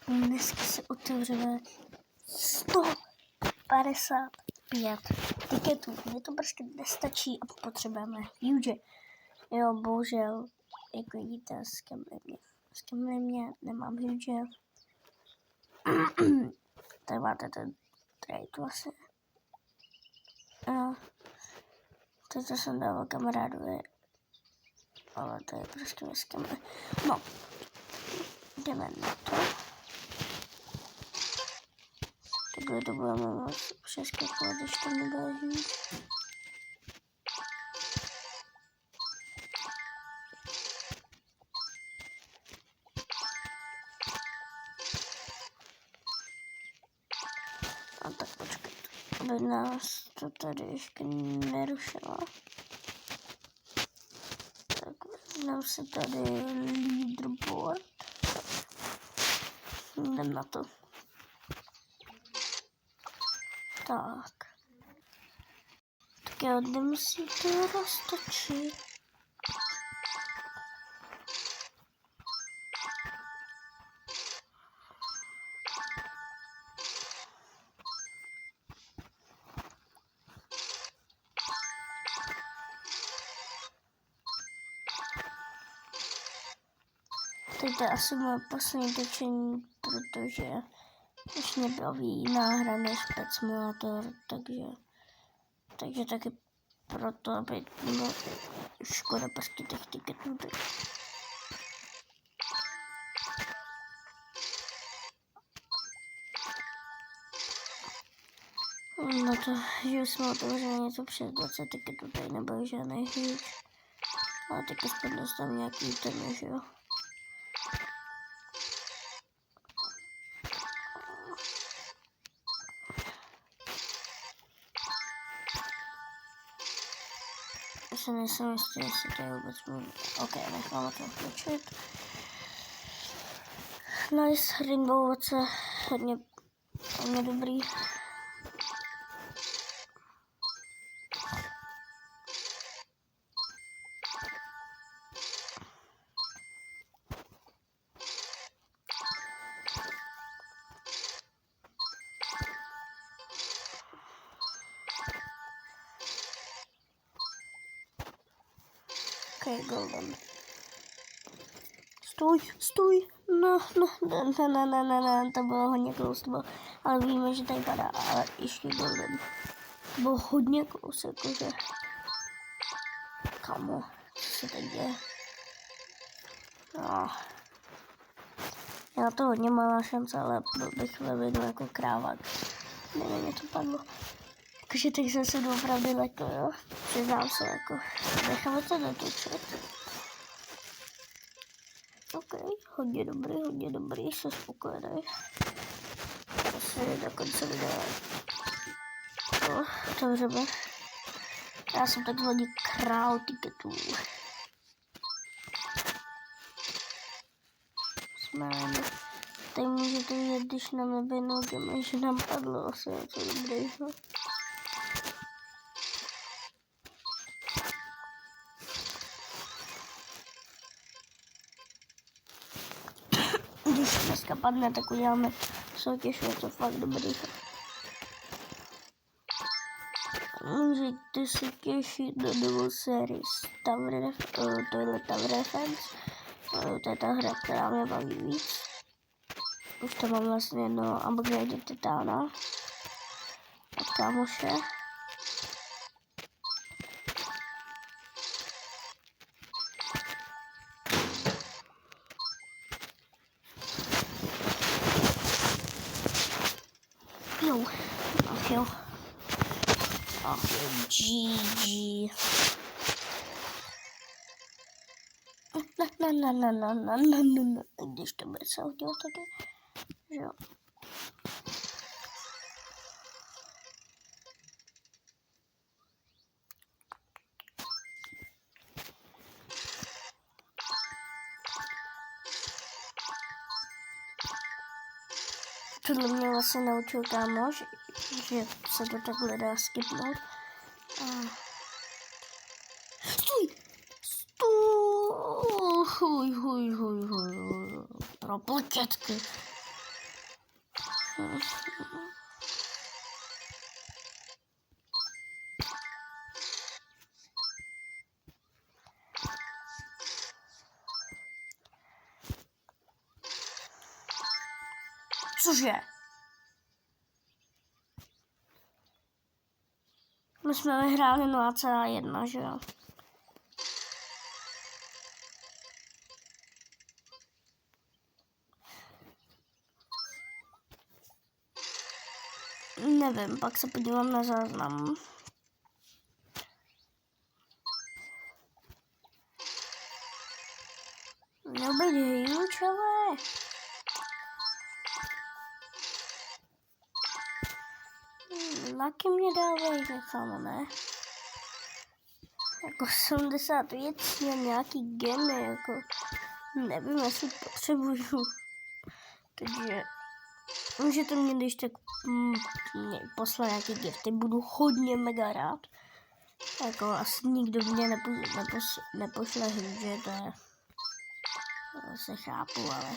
Dneska se otevřeme 155 tiketů. Mně to prostě nestačí a potřebujeme huge. Jo, bohužel, jak vidíte, skemli mě, nemám huge. Tady máte ten trade vlastně. Jo. Teď to jsem dával kamarádovi. Ale to je prostě skemli. No. Jdeme na to. Takhle to budeme moc přeskakovat, když to nebude huge. A tak počkejte, aby nás to tady ještě nerušilo. Tak vezmeme si tady leaderboard. Jdem na to. Tak. Tak já nemusíte roztočit. Teď to je asi moje poslední točení, protože už mě baví náhraný Pet Simulator, takže taky proto, aby bylo škoda prostě těch tiketů. No to, že jsme otevřeli něco přes 20 tiketů, tady nebyl žádný huge. Ale teď aspoň dostám nějaký ten, že jo. Já se nejsem jistý, jestli to je vůbec můj. Ok, necháme to vklečit. Nice, Rainbow ovoce, hodně dobrý. Ok, golden. Stůj, no, to bylo hodně close, ale víme, že tady padá, ale ještě golden. To bylo hodně close, jakože, kamo, co se teď děje? No. Já to hodně malá šance, ale byl bych ve videu jako krávák. Nevím, mě to padlo. Takže teď jsem se doopravdy lekl, jo. Přiznám se, jako, necháme to dotočit. Ok, hodně dobrý, jsem spokojený. Asi do konce videa. No, dobře. Já jsem takzvaný král tiketů. Smáme. Tady můžete vidět, když nám naběhnou těmi, že nám padlo asi něco dobrého. Když dneska padne, tak uděláme soutěž, je to fakt dobrý. Můžete se těšit na novou sérii tohle Tower Defense. To je ta hra, která mě baví víc. Už to mám vlastně jedno upgrade Titána od kámoše. Jo, ach jo, GG. Když to bude se udělat taky, jo. Tohle mě vlastně naučil kámoš, že se to takhle dá skipnout. Stůj! Huj. pro početky. Cože? My jsme vyhráli 0,1, že jo? Nevím, pak se podívám na záznam. Nebyli hejlučové. Laky mě dávají nechám, ne? Jako 70 věcí a nějaký gemy, jako nevím, jestli potřebuju. Takže můžete mě když tak poslat nějaký gifty, budu hodně mega rád. Jako asi nikdo mě nepošle že to je, se chápu, ale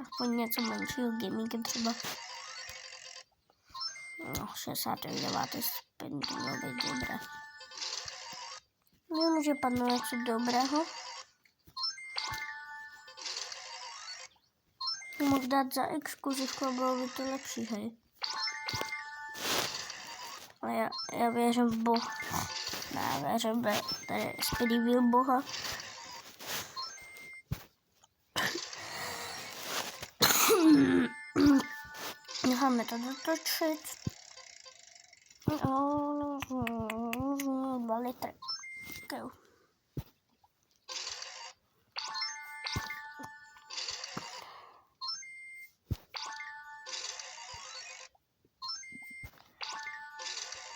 aspoň něco menšího gaming třeba. No, 69. spin to mělo být dobré. Nemůže padnout něco dobrého. Mohl dát za exkluzivku a bylo by to lepší, hej. Ale já věřím v Boha. Ne, věřím v tady Speedy Wheel Boha. Necháme to dotočit. 2 litry. Okay.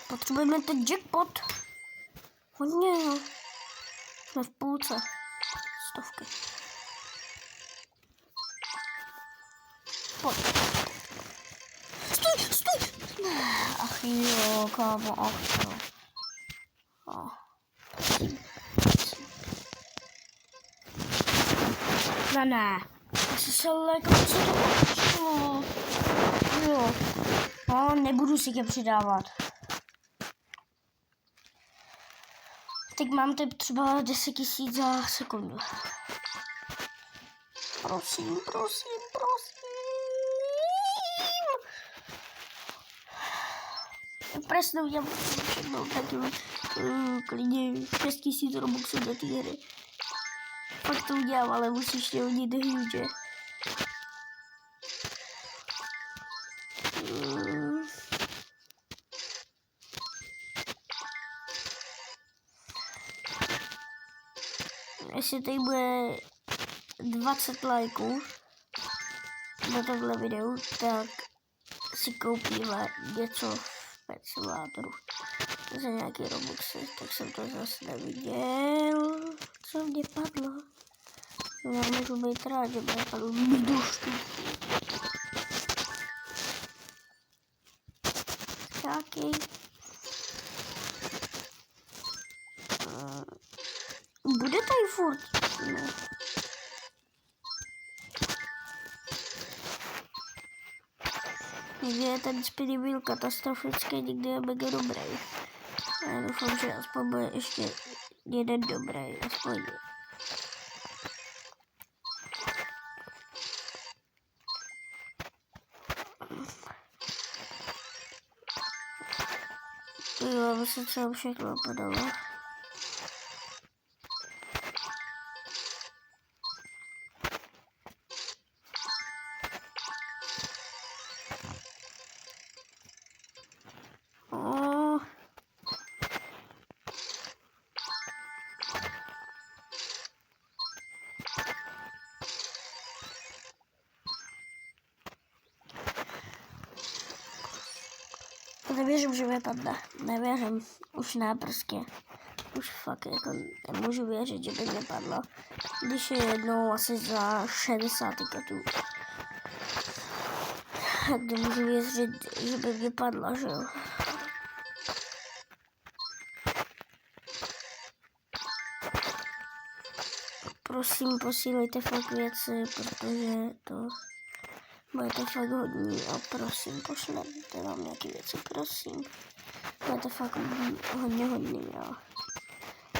Potřebujeme ten jackpot. Hodně, jo. Jsme v půlce. 100. Pojď. Stůj! Ach jo, kámo, ach jo. Ne. Asi se jako co to počilo. Jo. No, nebudu si je přidávat. Teď mám teď třeba 10 000 za sekundu. Prosím. Presnou já všechno taky klidně 6 000 robuxů do té hry. Fakt to udělám, ale musíš tě hodit huge. Jestli tady bude 20 lajků na tohle videu, tak si koupíme něco v Pet Simulatoru za nějaký robuxy, tak jsem to zase neviděl, co mě padlo. Já můžu být rád, že mě padlo dušku. Jaký? Bude tady furt? No. Někdy je ten Speedy Wheel katastrofický, někdy je mega dobrý. Já doufám, že aspoň bude ještě jeden dobrý, aspoň. Jo, aby se celé všechno podalo. Nevěřím, že vypadne. Nevěřím. Už ne prostě. Už fakt jako nemůžu věřit, že by vypadlo. Když je jednou asi za 60 tiketů. Tak nemůžu věřit, že by vypadlo, že jo. prosím, posílejte fakt věci, protože to budete fakt hodní a prosím, pošlete nám nějaké věci, prosím. Budete fakt hodně a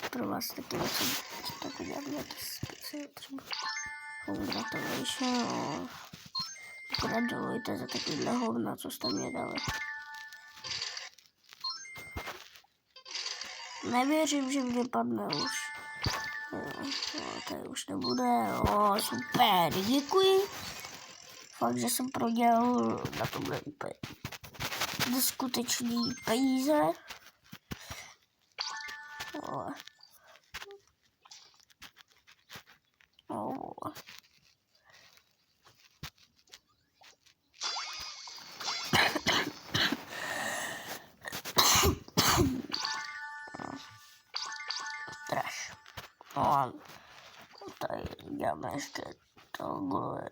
pro vás taky něco, co tak udělat, nějaký spice, třeba congratulation a gratulujte za takovýhle hovna, co jste mě dali. Nevěřím, že mě padne už. Jo, tady už nebude. O, super, děkuji. Fakt, že jsem prodělal na tomhle úplně neskutečný peníze. Trash. No, tady děláme ještě tohle.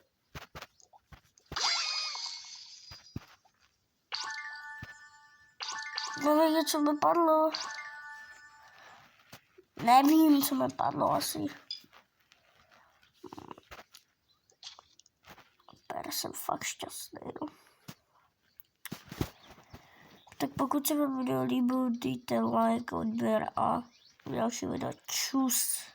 Nevím, co mi padlo. Nevím, co mi padlo asi. Super, jsem fakt šťastný. No. Tak pokud se vám video líbilo, dejte like, odběr a další video. Čus.